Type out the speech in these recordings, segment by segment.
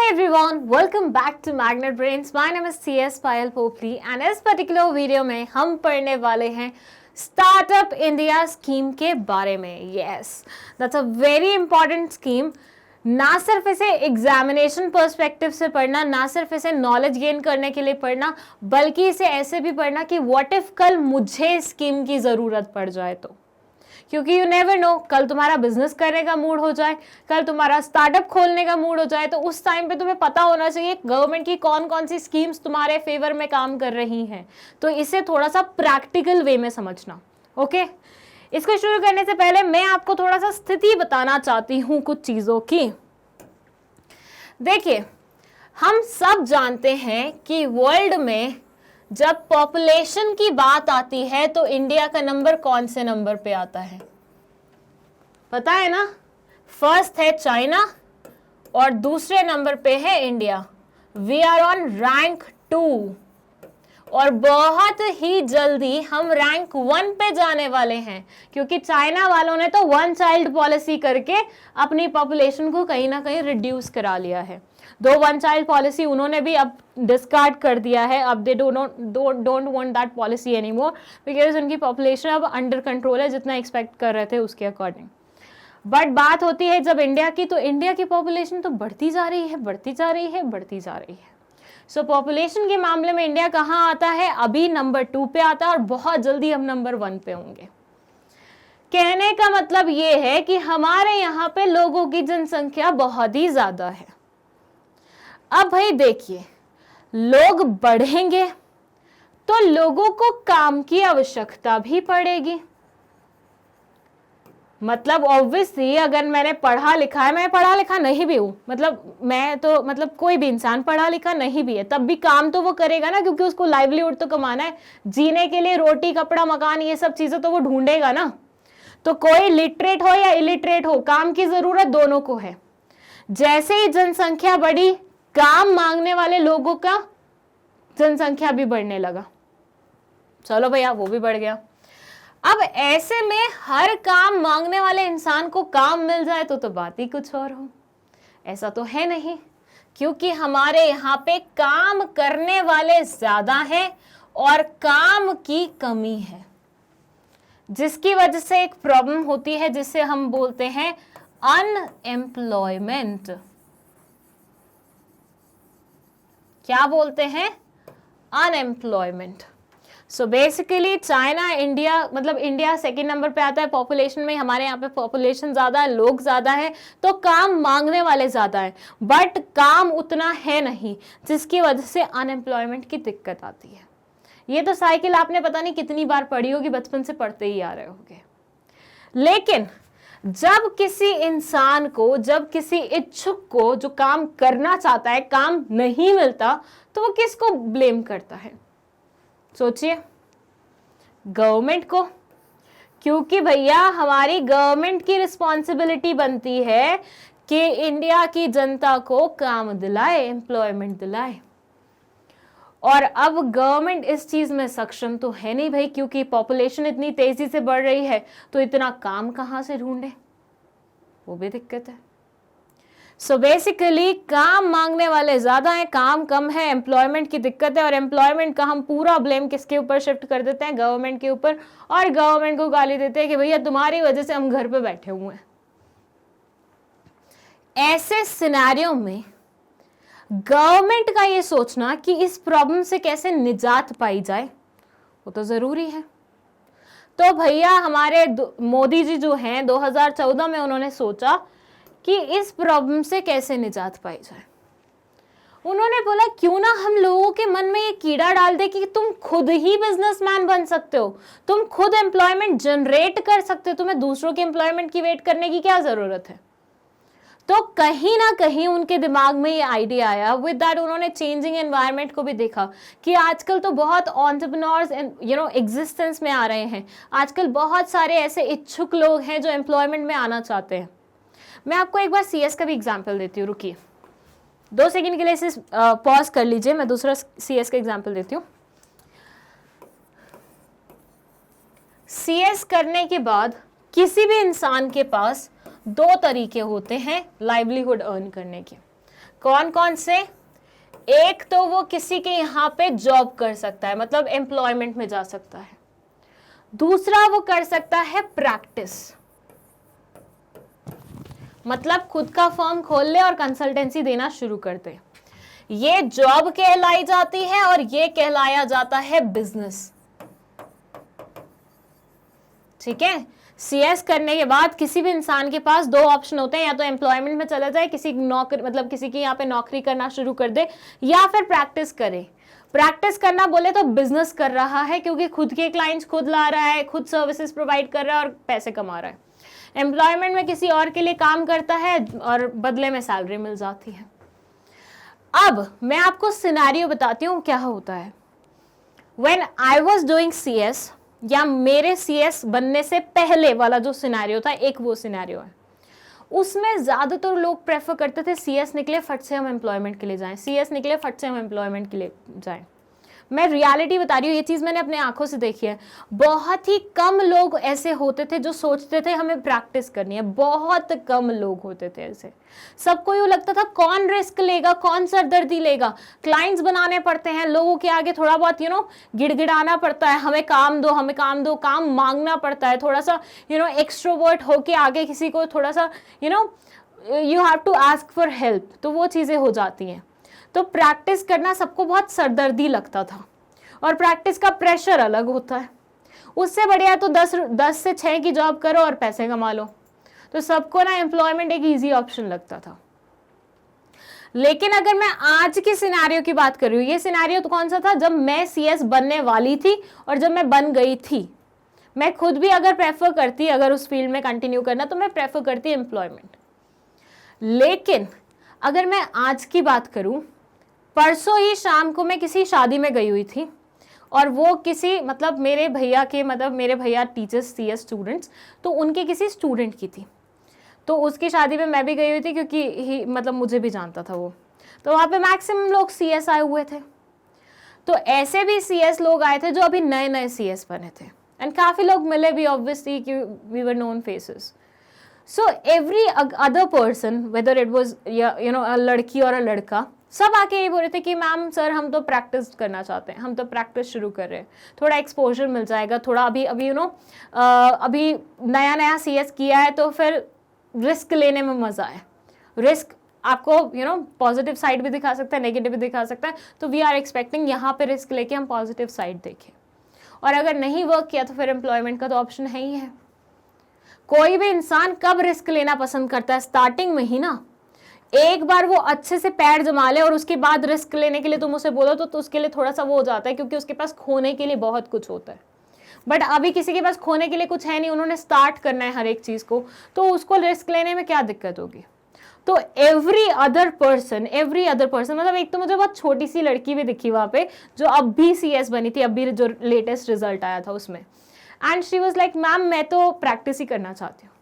everyone, welcome back to Magnet Brains. My name is CS Payal Popli and इस particular video में हम पढ़ने वाले हैं स्टार्टअप इंडिया स्कीम के बारे में. Yes, that's a very important scheme. ना सिर्फ इसे एग्जामिनेशन पर्सपेक्टिव से पढ़ना, ना सिर्फ इसे नॉलेज गेन करने के लिए पढ़ना, बल्कि इसे ऐसे भी पढ़ना कि व्हाट इफ कल मुझे स्कीम की ज़रूरत पड़ जाए तो. क्योंकि यू नेवर नो, कल तुम्हारा बिजनेस करने का मूड हो जाए, कल तुम्हारा स्टार्टअप खोलने का मूड हो जाए, तो उस टाइम पे तुम्हें पता होना चाहिए गवर्नमेंट की कौन कौन सी स्कीम्स तुम्हारे फेवर में काम कर रही हैं. तो इसे थोड़ा सा प्रैक्टिकल वे में समझना. ओके, इसको शुरू करने से पहले मैं आपको थोड़ा सा स्थिति बताना चाहती हूँ कुछ चीज़ों की. देखिए, हम सब जानते हैं कि वर्ल्ड में जब पॉपुलेशन की बात आती है तो इंडिया का नंबर कौन से नंबर पे आता है पता है ना? फर्स्ट है चाइना और दूसरे नंबर पे है India. We are on rank 2 और बहुत ही जल्दी हम रैंक 1 पे जाने वाले हैं, क्योंकि चाइना वालों ने तो वन चाइल्ड पॉलिसी करके अपनी पॉपुलेशन को कहीं ना कहीं रिड्यूस करा लिया है. दो वन चाइल्ड पॉलिसी उन्होंने भी अब डिस्कार्ड कर दिया है. अब they don't want that policy anymore because उनकी पॉपुलेशन अब अंडर कंट्रोल है, जितना एक्सपेक्ट कर रहे थे उसके अकॉर्डिंग. बट बात होती है जब इंडिया की, तो इंडिया की पॉपुलेशन तो बढ़ती जा रही है, बढ़ती जा रही है, बढ़ती जा रही है. सो पॉपुलेशन के मामले में इंडिया कहाँ आता है? अभी नंबर 2 पे आता है और बहुत जल्दी हम नंबर 1 पे होंगे. कहने का मतलब ये है कि हमारे यहाँ पे लोगों की जनसंख्या बहुत ही ज्यादा है. अब भाई देखिए, लोग बढ़ेंगे तो लोगों को काम की आवश्यकता भी पड़ेगी. मतलब ऑब्वियसली अगर मैंने पढ़ा लिखा है, मैं पढ़ा लिखा नहीं भी हूं, मतलब कोई भी इंसान पढ़ा लिखा नहीं भी है, तब भी काम तो वो करेगा ना, क्योंकि उसको लाइवलीहुड तो कमाना है. जीने के लिए रोटी कपड़ा मकान ये सब चीजें तो वो ढूंढेगा ना. तो कोई लिटरेट हो या इलिटरेट हो, काम की जरूरत दोनों को है. जैसे ही जनसंख्या बढ़ी, काम मांगने वाले लोगों का जनसंख्या भी बढ़ने लगा. चलो भैया, वो भी बढ़ गया. अब ऐसे में हर काम मांगने वाले इंसान को काम मिल जाए तो बात ही कुछ और हो. ऐसा तो है नहीं, क्योंकि हमारे यहाँ पे काम करने वाले ज्यादा हैं और काम की कमी है, जिसकी वजह से एक प्रॉब्लम होती है जिसे हम बोलते हैं अनएम्प्लॉयमेंट. क्या बोलते हैं? Unemployment. So basically China, India, मतलब इंडिया सेकंड नंबर पे आता है पॉपुलेशन में. हमारे यहाँ पे पॉपुलेशन ज्यादा है, लोग ज्यादा है, तो काम मांगने वाले ज्यादा है, बट काम उतना है नहीं, जिसकी वजह से अनएम्प्लॉयमेंट की दिक्कत आती है. ये तो साइकिल आपने पता नहीं कितनी बार पढ़ी होगी, बचपन से पढ़ते ही आ रहे होंगे. लेकिन जब किसी इंसान को, जब किसी इच्छुक को जो काम करना चाहता है, काम नहीं मिलता, तो वो किसको ब्लेम करता है? सोचिए, गवर्नमेंट को. क्योंकि भैया हमारी गवर्नमेंट की रिस्पॉन्सिबिलिटी बनती है कि इंडिया की जनता को काम दिलाए, एम्प्लॉयमेंट दिलाए. और अब गवर्नमेंट इस चीज में सक्षम तो है नहीं भाई, क्योंकि पॉपुलेशन इतनी तेजी से बढ़ रही है, तो इतना काम कहां से ढूंढे, वो भी दिक्कत है. सो बेसिकली काम मांगने वाले ज्यादा हैं, काम कम है, एम्प्लॉयमेंट की दिक्कत है. और एम्प्लॉयमेंट का हम पूरा ब्लेम किसके ऊपर शिफ्ट कर देते हैं? गवर्नमेंट के ऊपर. और गवर्नमेंट को गाली देते हैं कि भैया तुम्हारी वजह से हम घर पे बैठे हुए हैं. ऐसे सिनेरियो में गवर्नमेंट का ये सोचना कि इस प्रॉब्लम से कैसे निजात पाई जाए, वो तो जरूरी है. तो भैया हमारे मोदी जी जो हैं, 2014 में उन्होंने सोचा कि इस प्रॉब्लम से कैसे निजात पाई जाए. उन्होंने बोला क्यों ना हम लोगों के मन में ये कीड़ा डाल दे कि तुम खुद ही बिजनेसमैन बन सकते हो, तुम खुद एम्प्लॉयमेंट जनरेट कर सकते हो, तुम्हें दूसरों के एम्प्लॉयमेंट की वेट करने की क्या जरूरत है. तो कहीं ना कहीं उनके दिमाग में ये आइडिया आया. विद दैट उन्होंने चेंजिंग एनवायरनमेंट को भी देखा कि आजकल तो बहुत एंटरप्रेन्योर्स एग्जिस्टेंस में आ रहे हैं. आजकल बहुत सारे ऐसे इच्छुक लोग हैं जो एम्प्लॉयमेंट में आना चाहते हैं. मैं आपको एक बार सीएस का भी एग्जाम्पल देती हूँ. रुकिए 2 सेकंड के लिए इसे पॉज कर लीजिए, मैं दूसरा सीएस का एग्जाम्पल देती हूँ. सीएस करने के बाद किसी भी इंसान के पास 2 तरीके होते हैं लाइवलीहुड अर्न करने के. कौन कौन से? एक तो वो किसी के यहाँ पे जॉब कर सकता है, मतलब एम्प्लॉयमेंट में जा सकता है। दूसरा वो कर सकता है प्रैक्टिस, मतलब खुद का फर्म खोल ले और कंसल्टेंसी देना शुरू कर दे। ये जॉब कहलाई जाती है और ये कहलाया जाता है बिजनेस। ठीक है, सीएस करने के बाद किसी भी इंसान के पास दो ऑप्शन होते हैं, या तो एम्प्लॉयमेंट में चला जाए, किसी नौकरी मतलब किसी की यहाँ पे नौकरी करना शुरू कर दे, या फिर प्रैक्टिस करे। प्रैक्टिस करना बोले तो बिजनेस कर रहा है, क्योंकि खुद के क्लाइंट्स खुद ला रहा है, खुद सर्विसेज प्रोवाइड कर रहा है और पैसे कमा रहा है। एम्प्लॉयमेंट में किसी और के लिए काम करता है और बदले में सैलरी मिल जाती है। अब मैं आपको सिनेरियो बताती हूँ क्या होता है। When I was doing CS, या मेरे सीएस बनने से पहले वाला जो सिनेरियो था, एक वो सिनेरियो है, उसमें ज्यादातर लोग प्रेफर करते थे सीएस निकले फट से हम एम्प्लॉयमेंट के लिए जाएं, सीएस निकले फट से हम एम्प्लॉयमेंट के लिए जाएं। मैं रियलिटी बता रही हूँ, ये चीज मैंने अपने आंखों से देखी है। बहुत ही कम लोग ऐसे होते थे जो सोचते थे हमें प्रैक्टिस करनी है, बहुत कम लोग होते थे ऐसे। सबको यूँ लगता था कौन रिस्क लेगा, कौन सरदर्दी लेगा। क्लाइंट्स बनाने पड़ते हैं, लोगों के आगे थोड़ा बहुत गिड़गिड़ाना पड़ता है, हमें काम दो, हमें काम दो, काम मांगना पड़ता है, थोड़ा सा एक्सट्रोवर्ट होके आगे किसी को थोड़ा सा you have to ask for help, तो वो चीजें हो जाती हैं। तो प्रैक्टिस करना सबको बहुत सरदर्दी लगता था, और प्रैक्टिस का प्रेशर अलग होता है। उससे बढ़िया तो 10 से 6 की जॉब करो और पैसे कमा लो। तो सबको ना एम्प्लॉयमेंट एक इजी ऑप्शन लगता था। लेकिन अगर मैं आज की सिनेरियो की बात कर रही हूँ, ये सिनेरियो तो कौन सा था, जब मैं सीएस बनने वाली थी और जब मैं बन गई थी। मैं खुद भी अगर प्रेफर करती, अगर उस फील्ड में कंटिन्यू करना, तो मैं प्रेफर करती एम्प्लॉयमेंट। लेकिन अगर मैं आज की बात करूं, परसों ही शाम को मैं किसी शादी में गई हुई थी, और वो किसी मेरे भैया टीचर्स सीएस स्टूडेंट्स, तो उनके किसी स्टूडेंट की थी। तो उसकी शादी में मैं भी गई हुई थी, क्योंकि मुझे भी जानता था वो। तो वहाँ पे मैक्सिमम लोग सीएस आए हुए थे। तो ऐसे भी सीएस लोग आए थे जो अभी नए नए सीएस बने थे, एंड काफ़ी लोग मिले भी, ऑब्वियसली कि we were known faces. So every other person, whether it was a लड़की और a लड़का, सब आके यही बोल रहे थे कि मैम सर हम तो प्रैक्टिस करना चाहते हैं, हम तो प्रैक्टिस शुरू कर रहे हैं, थोड़ा एक्सपोजर मिल जाएगा, थोड़ा अभी अभी नया नया सीएस किया है, तो फिर रिस्क लेने में मजा है। रिस्क आपको पॉजिटिव साइड भी दिखा सकता है, नेगेटिव भी दिखा सकता है। तो वी आर एक्सपेक्टिंग यहाँ पे रिस्क लेके हम पॉजिटिव साइड देखें, और अगर नहीं वर्क किया तो फिर एम्प्लॉयमेंट का तो ऑप्शन है ही है। कोई भी इंसान कब रिस्क लेना पसंद करता है? स्टार्टिंग में ही ना। एक बार वो अच्छे से पैर जमा ले और उसके बाद रिस्क लेने के लिए तुम उसे बोलो तो उसके लिए थोड़ा सा वो हो जाता है, क्योंकि उसके पास खोने के लिए बहुत कुछ होता है। बट अभी किसी के पास खोने के लिए कुछ है नहीं, उन्होंने स्टार्ट करना है हर एक चीज को, तो उसको रिस्क लेने में क्या दिक्कत होगी? तो एवरी अदर पर्सन मतलब एक तो मुझे बहुत छोटी सी लड़की भी दिखी वहां पे, जो अब भी सीएस बनी थी, अभी जो लेटेस्ट रिजल्ट आया था उसमें। And she was like ma'am मैं तो प्रैक्टिस ही करना चाहती हूँ।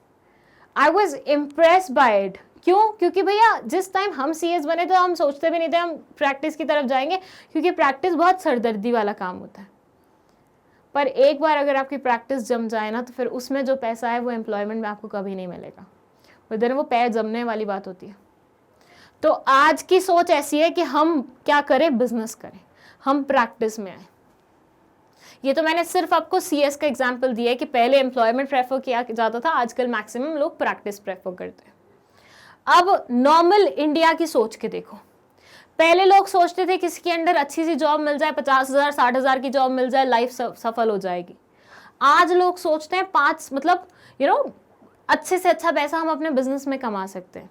I was impress by it. क्यों? क्योंकि भैया जिस टाइम हम सीएस बने तो हम सोचते भी नहीं थे हम प्रैक्टिस की तरफ जाएंगे, क्योंकि प्रैक्टिस बहुत सरदर्दी वाला काम होता है। पर एक बार अगर आपकी प्रैक्टिस जम जाए ना, तो फिर उसमें जो पैसा है वो एम्प्लॉयमेंट में आपको कभी नहीं मिलेगा। उधर वो पैर जमने वाली बात होती है। तो आज की सोच ऐसी है कि हम क्या करें, बिजनेस करें, हम प्रैक्टिस में आए। ये तो मैंने सिर्फ आपको सीएस का एग्जांपल दिया है कि पहले एम्प्लॉयमेंट प्रेफर किया जाता था, आजकल मैक्सिमम लोग प्रैक्टिस प्रेफर करते हैं। अब नॉर्मल इंडिया की सोच के देखो। पहले लोग सोचते थे किसी के अंडर अच्छी सी जॉब मिल जाए, 50,000 60,000 की जॉब मिल जाए, लाइफ सफल हो जाएगी। आज लोग सोचते हैं 5 अच्छे से अच्छा पैसा हम अपने बिजनेस में कमा सकते हैं।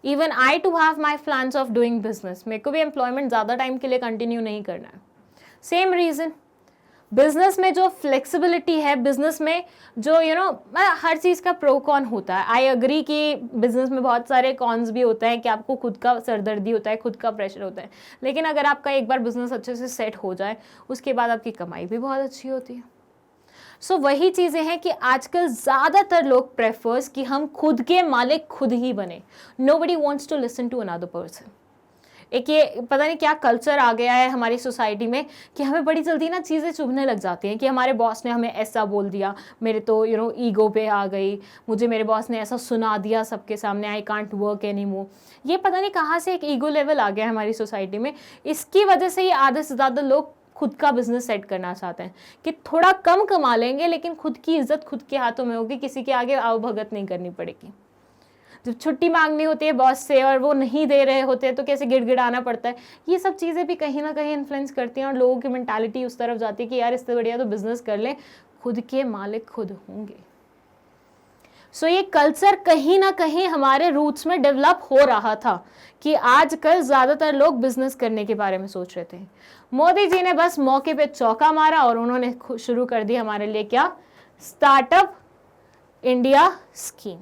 Even I too have my plans of doing business. मेरे को भी एम्प्लॉयमेंट ज़्यादा टाइम के लिए कंटिन्यू नहीं करना है। सेम रीज़न, बिजनेस में जो फ्लेक्सिबिलिटी है, बिजनेस में जो हर चीज़ का प्रो कॉन होता है। आई अग्री कि बिजनेस में बहुत सारे कॉन्स भी होते हैं, कि आपको खुद का सरदर्दी होता है, खुद का प्रेशर होता है। लेकिन अगर आपका एक बार बिजनेस अच्छे से सेट हो जाए, उसके बाद आपकी कमाई भी बहुत अच्छी होती है। सो वही चीज़ें हैं कि आजकल ज़्यादातर लोग प्रेफर्स कि हम खुद के मालिक खुद ही बने। Nobody wants to listen to another person. एक ये पता नहीं क्या कल्चर आ गया है हमारी सोसाइटी में कि हमें बड़ी जल्दी ना चीज़ें चुभने लग जाती हैं कि हमारे बॉस ने हमें ऐसा बोल दिया, मेरे तो ईगो पे आ गई, मुझे मेरे बॉस ने ऐसा सुना दिया सबके सामने, I can't work any more. ये पता नहीं कहाँ से एक ईगो लेवल आ गया है हमारी सोसाइटी में। इसकी वजह से ही आधे से ज़्यादा लोग खुद का बिजनेस सेट करना चाहते हैं कि थोड़ा कम कमा लेंगे लेकिन खुद की इज्जत खुद के हाथों में होगी, किसी के आगे आवभगत नहीं करनी पड़ेगी। जब छुट्टी मांगनी होती है बॉस से और वो नहीं दे रहे होते हैं तो कैसे गिड़गिड़ाना पड़ता है। ये सब चीज़ें भी कहीं ना कहीं इन्फ्लुएंस करती हैं और लोगों की मेंटालिटी उस तरफ जाती है कि यार इससे बढ़िया तो बिजनेस कर लें, खुद के मालिक खुद होंगे। सो ये कल्चर कहीं ना कहीं हमारे रूट्स में डेवलप हो रहा था कि आजकल ज़्यादातर लोग बिजनेस करने के बारे में सोच रहे थे। मोदी जी ने बस मौके पे चौका मारा और उन्होंने शुरू कर दी हमारे लिए क्या, स्टार्टअप इंडिया स्कीम।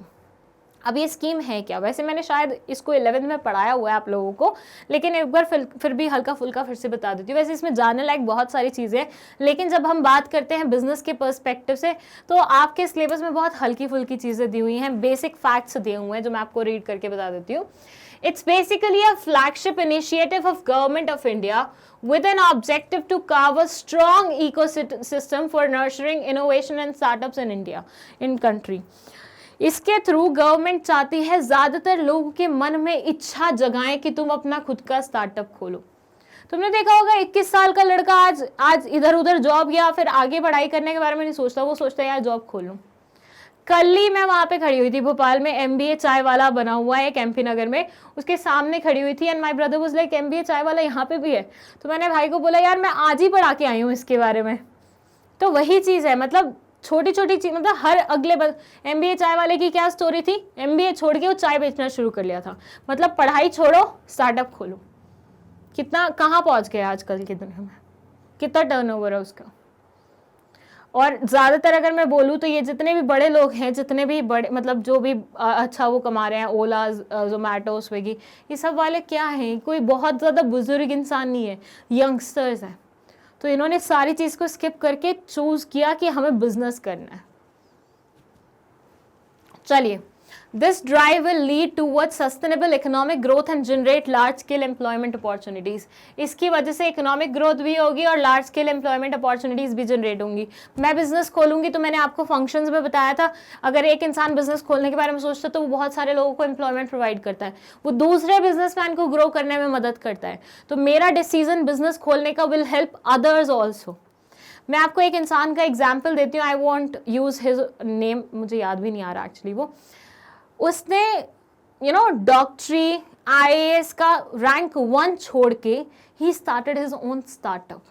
अब ये स्कीम है क्या? वैसे मैंने शायद इसको 11th में पढ़ाया हुआ है आप लोगों को, लेकिन एक बार फिर भी हल्का फुल्का फिर से बता देती हूँ। वैसे इसमें जानने लायक बहुत सारी चीज़ें हैं, लेकिन जब हम बात करते हैं बिजनेस के पर्सपेक्टिव से तो आपके सिलेबस में बहुत हल्की फुल्की चीज़ें दी हुई हैं, बेसिक फैक्ट्स दिए हुए हैं जो मैं आपको रीड करके बता देती हूँ। It's basically a flagship initiative of Government of India with an objective to carve a strong ecosystem for nurturing innovation and startups in India, in country. इसके थ्रू गवर्नमेंट चाहती है ज़्यादातर लोगों के मन में इच्छा जगाएं कि तुम अपना खुद का स्टार्टअप खोलो। तुमने देखा होगा 21 साल का लड़का आज इधर उधर जॉब या फिर आगे पढ़ाई करने के बारे में नहीं सोचता, वो सोचता है यार जॉब खोलूं। कल ही मैं वहाँ पे खड़ी हुई थी भोपाल में, MBA चाय वाला बना हुआ है एक MP नगर में, उसके सामने खड़ी हुई थी and my brother was like MBA चाय वाला यहाँ पे भी है। तो मैंने भाई को बोला यार मैं आज ही पढ़ा के आई हूँ इसके बारे में। तो वही चीज़ है, मतलब छोटी छोटी चीज, मतलब हर अगले MBA चाय वाले की क्या स्टोरी थी, MBA छोड़ के वो चाय बेचना शुरू कर लिया था। मतलब पढ़ाई छोड़ो स्टार्टअप खोलो। कितना कहाँ पहुँच गया आजकल की दुनिया में, कितना टर्नओवर है उसका। और ज़्यादातर अगर मैं बोलूँ तो ये जितने भी बड़े लोग हैं, जितने भी बड़े मतलब जो भी अच्छा वो कमा रहे हैं, ओला, जोमेटो, स्विगी, ये सब वाले क्या हैं, कोई बहुत ज़्यादा बुजुर्ग इंसान नहीं है, यंगस्टर्स हैं। तो इन्होंने सारी चीज़ को स्किप करके चूज़ किया कि हमें बिजनेस करना है। चलिए, this drive will lead towards sustainable economic growth and generate large scale employment opportunities. इसकी वजह से इकोनॉमिक ग्रोथ भी होगी और लार्ज स्केल एम्प्लॉयमेंट अपॉर्चुनिटीज़ भी जनरेट होंगी। मैं बिजनेस खोलूंगी तो मैंने आपको फंक्शंस में बताया था, अगर एक इंसान बिजनेस खोलने के बारे में सोचता है तो वो बहुत सारे लोगों को एम्प्लॉयमेंट प्रोवाइड करता है, वो दूसरे बिजनेसमैन को ग्रो करने में मदद करता है। तो मेरा डिसीजन बिजनेस खोलने का विल हेल्प अदर्स ऑल्सो। मैं आपको एक इंसान का एग्जाम्पल देती हूँ, I want use his name, मुझे याद भी नहीं आ रहा एक्चुअली। वो उसने डॉक्टरी IAS का रैंक 1 छोड़ के he started his own startup.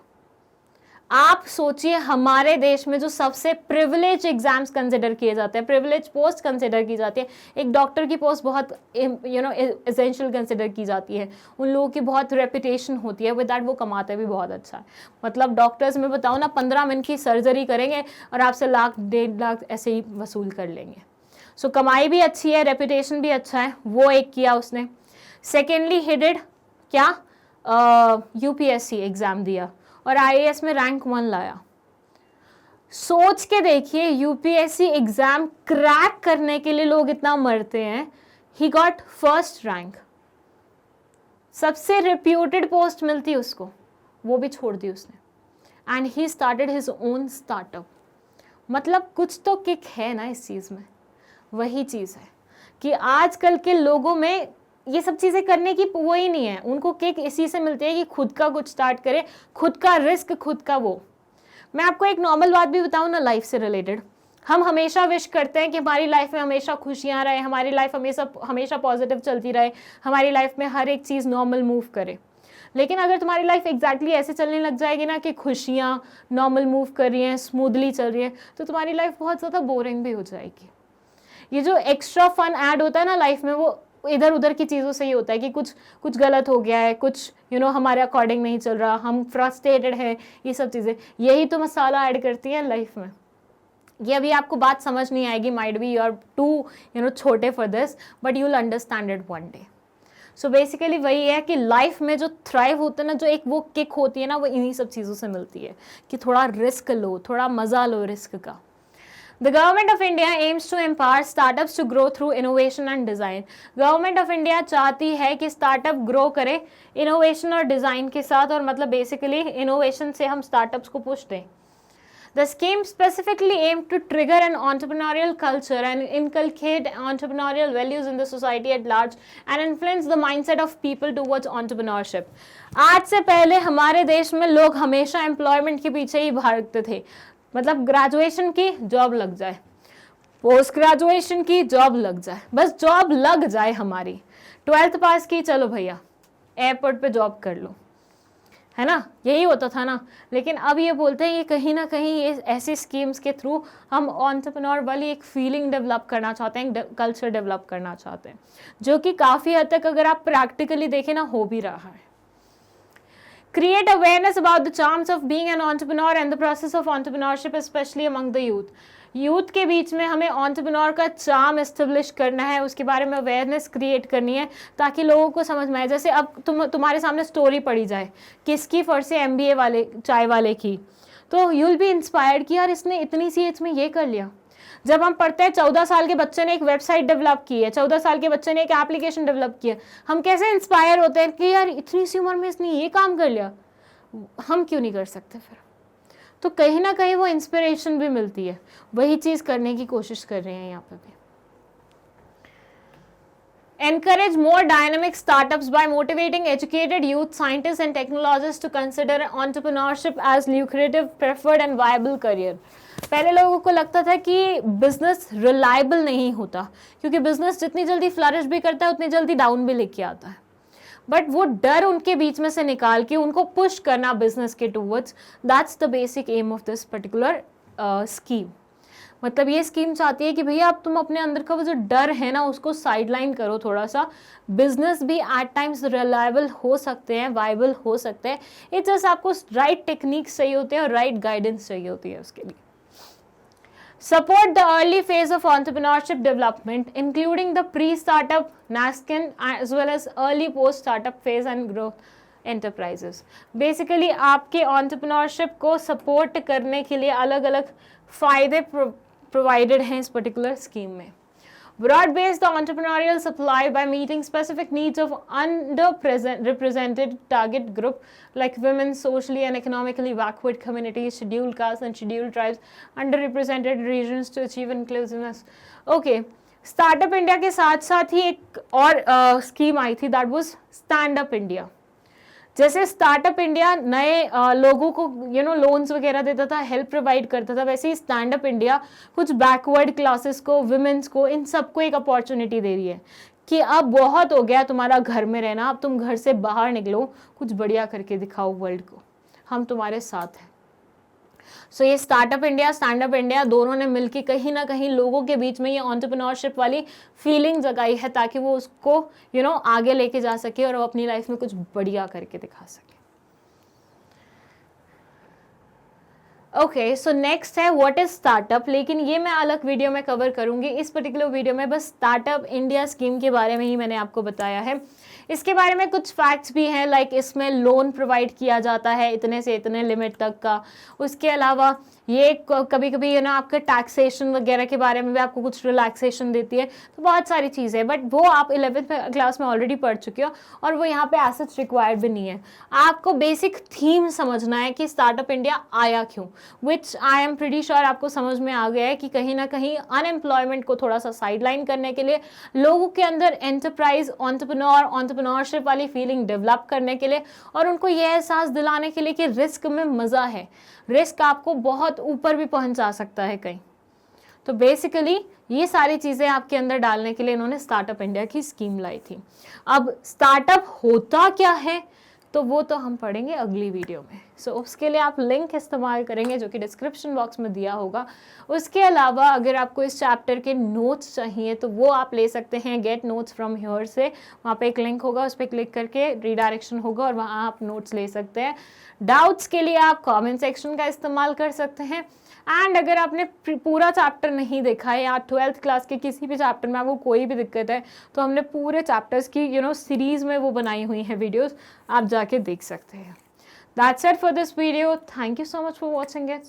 आप सोचिए हमारे देश में जो सबसे प्रिविलेज एग्जाम्स कंसिडर किए जाते हैं, प्रिविलेज पोस्ट कंसिडर की जाती है, एक डॉक्टर की पोस्ट बहुत एसेंशियल कंसिडर की जाती है, उन लोगों की बहुत रेपुटेशन होती है, विद दैट वो कमाते भी बहुत अच्छा है। मतलब डॉक्टर्स में बताओ ना 15 मिनट की सर्जरी करेंगे और आपसे लाख 1.5 लाख ऐसे ही वसूल कर लेंगे। सो कमाई भी अच्छी है, रेपुटेशन भी अच्छा है, वो एक किया उसने। सेकेंडली ही डिड क्या, UPSC एग्जाम दिया और IAS में रैंक 1 लाया। सोच के देखिए, UPSC एग्जाम क्रैक करने के लिए लोग इतना मरते हैं, ही गॉट फर्स्ट रैंक, सबसे रिप्यूटेड पोस्ट मिलती उसको, वो भी छोड़ दी उसने and he started his own startup. मतलब कुछ तो किक है ना इस चीज़ में। वही चीज़ है कि आजकल के लोगों में ये सब चीज़ें करने की वो ही नहीं है, उनको किक इसी से मिलती है कि खुद का कुछ स्टार्ट करें, खुद का रिस्क, खुद का वो। मैं आपको एक नॉर्मल बात भी बताऊं ना लाइफ से रिलेटेड, हम हमेशा विश करते हैं कि हमारी लाइफ में हमेशा खुशियाँ रहे, हमारी लाइफ हमेशा पॉजिटिव चलती रहे, हमारी लाइफ में हर एक चीज़ नॉर्मल मूव करे। लेकिन अगर तुम्हारी लाइफ एग्जैक्टली ऐसे चलने लग जाएगी ना कि खुशियाँ नॉर्मल मूव कर रही हैं, स्मूथली चल रही है, तो तुम्हारी लाइफ बहुत ज़्यादा बोरिंग भी हो जाएगी। ये जो एक्स्ट्रा फन ऐड होता है ना लाइफ में, वो इधर उधर की चीज़ों से ही होता है कि कुछ गलत हो गया है, कुछ हमारे अकॉर्डिंग नहीं चल रहा, हम फ्रस्ट्रेटेड हैं, ये सब चीज़ें यही तो मसाला ऐड करती हैं लाइफ में। ये अभी आपको बात समझ नहीं आएगी, might be you are too छोटे for this, but you will understand it one day. So basically वही है कि लाइफ में जो थ्राइव होता है ना, जो एक वो किक होती है ना, वो इन्हीं सब चीज़ों से मिलती है कि थोड़ा रिस्क लो, थोड़ा मज़ा लो रिस्क का। The Government of India aims to empower startups to grow through innovation and design. Government of India चाहती है कि startup grow करे innovation और design के साथ, और मतलब basically innovation से हम startups को push दें. The scheme specifically aimed to trigger an entrepreneurial culture and inculcate entrepreneurial values in the society at large and influence the mindset of people towards entrepreneurship. आज से पहले हमारे देश में लोग हमेशा एम्प्लॉयमेंट के पीछे ही भागते थे, मतलब ग्रेजुएशन की जॉब लग जाए, पोस्ट ग्रेजुएशन की जॉब लग जाए, बस जॉब लग जाए हमारी, 12th पास की चलो भैया एयरपोर्ट पे जॉब कर लो, है ना, यही होता था ना. लेकिन अब ये बोलते हैं कि कहीं ना कहीं ये ऐसी स्कीम्स के थ्रू हम एंटरप्रेन्योर वाली एक फीलिंग डेवलप करना चाहते हैं, कल्चर डेवलप करना चाहते हैं, जो कि काफ़ी हद तक अगर आप प्रैक्टिकली देखें ना हो भी रहा है. Create awareness about the charms of being an entrepreneur and the process of entrepreneurship, especially among the youth. Youth के बीच में हमें एंटरप्रेन्योर का चार्म एस्टेब्लिश करना है, उसके बारे में अवेयरनेस क्रिएट करनी है ताकि लोगों को समझ में आए. जैसे अब तुम्हारे सामने स्टोरी पढ़ी जाए किसकी, फर्स्ट से MBA वाले चाय वाले की, तो यू विल बी इंस्पायर्ड कि यार इसने इतनी सी एज में ये कर लिया. जब हम पढ़ते हैं 14 साल के बच्चे ने एक वेबसाइट डेवलप की है, 14 साल के बच्चे ने एक एप्लीकेशन डेवलप किया, हम कैसे इंस्पायर होते हैं कि यार इतनी सी उम्र में इसने ये काम कर लिया, हम क्यों नहीं कर सकते फिर. तो कहीं ना कहीं वो इंस्पिरेशन भी मिलती है, वही चीज़ करने की कोशिश कर रहे हैं यहाँ पे भी. Encourage more dynamic startups by motivating educated youth scientists and technologists to consider entrepreneurship as lucrative, preferred and viable career. पहले लोगों को लगता था कि बिजनेस रिलायबल नहीं होता, क्योंकि बिजनेस जितनी जल्दी फ्लरिश भी करता है उतनी जल्दी डाउन भी लेके आता है. बट वो डर उनके बीच में से निकाल के उनको पुश करना बिजनेस के towards, that's the basic aim of this particular scheme. मतलब ये स्कीम चाहती है कि भैया अब तुम अपने अंदर का वो जो डर है ना उसको साइडलाइन करो थोड़ा सा. बिजनेस भी एट टाइम्स रिलायबल हो सकते हैं, वाइबल हो सकते हैं. इट्स जस्ट आपको राइट टेक्निक्स चाहिए होते हैं और राइट गाइडेंस चाहिए होती है उसके लिए. Support the early phase of entrepreneurship development, including the pre-startup, NASCEN, as well as early post-startup phase and growth enterprises. Basically, आपके entrepreneurship को support करने के लिए अलग अलग फायदे provided हैं इस particular scheme में. Broad-based the entrepreneurial supply by meeting specific needs of underrepresented target group like women, socially and economically backward communities, scheduled castes and scheduled tribes, underrepresented regions to achieve inclusiveness. Okay, Startup India के साथ साथ ही एक और scheme आई थी, that was Stand Up India. जैसे startup India नए लोगों को लोन्स वगैरह देता था, हेल्प प्रोवाइड करता था, वैसे ही स्टैंड अप इंडिया कुछ बैकवर्ड क्लासेस को, वुमेन्स को, इन सबको एक अपॉर्चुनिटी दे रही है कि अब बहुत हो गया तुम्हारा घर में रहना, अब तुम घर से बाहर निकलो, कुछ बढ़िया करके दिखाओ वर्ल्ड को, हम तुम्हारे साथ हैं. सो ये startup India, stand up India दोनों ने मिलकर कहीं ना कहीं लोगों के बीच में ये एंटरप्रेन्योरशिप वाली फीलिंग जगाई है ताकि वो उसको आगे लेके जा सके और वो अपनी लाइफ में कुछ बढ़िया करके दिखा सके. ओके, सो नेक्स्ट है व्हाट इज स्टार्टअप, लेकिन ये मैं अलग वीडियो में कवर करूंगी. इस पर्टिकुलर वीडियो में बस स्टार्टअप इंडिया स्कीम के बारे में ही मैंने आपको बताया है. इसके बारे में कुछ फैक्ट्स भी हैं, लाइक इसमें लोन प्रोवाइड किया जाता है इतने से इतने लिमिट तक का. उसके अलावा ये कभी कभी आपका टैक्सेशन वगैरह के बारे में भी आपको कुछ रिलैक्सेशन देती है. तो बहुत सारी चीज़ें, बट वो आप 11th क्लास में ऑलरेडी पढ़ चुके हो और वो यहाँ पे एज सच रिक्वायर्ड भी नहीं है. आपको बेसिक थीम समझना है कि स्टार्टअप इंडिया आया क्यों, विच आई एम प्रीटी श्योर आपको समझ में आ गया है कि कहीं ना कहीं अनएम्प्लॉयमेंट को थोड़ा सा साइडलाइन करने के लिए, लोगों के अंदर एंटरप्राइज, एंटरप्रेन्योरशिप वाली फीलिंग डेवलप करने के लिए और उनको ये एहसास दिलाने के लिए कि रिस्क में मज़ा है, रिस्क आपको बहुत ऊपर भी पहुंचा सकता है कहीं. तो बेसिकली ये सारी चीज़ें आपके अंदर डालने के लिए इन्होंने स्टार्टअप इंडिया की स्कीम लाई थी. अब स्टार्टअप होता क्या है तो वो तो हम पढ़ेंगे अगली वीडियो में. सो उसके लिए आप लिंक इस्तेमाल करेंगे जो कि डिस्क्रिप्शन बॉक्स में दिया होगा. उसके अलावा अगर आपको इस चैप्टर के नोट्स चाहिए तो वो आप ले सकते हैं गेट नोट्स फ्रॉम हियर से. वहाँ पे एक लिंक होगा, उस पर क्लिक करके रीडायरेक्शन होगा और वहाँ आप नोट्स ले सकते हैं. डाउट्स के लिए आप कमेंट सेक्शन का इस्तेमाल कर सकते हैं. एंड अगर आपने पूरा चैप्टर नहीं देखा है या 12th क्लास के किसी भी चैप्टर में आपको कोई भी दिक्कत है तो हमने पूरे चैप्टर्स की सीरीज में वो बनाई हुई हैं वीडियोस, आप जाके देख सकते हैं. That's it for this video. Thank you so much for watching it.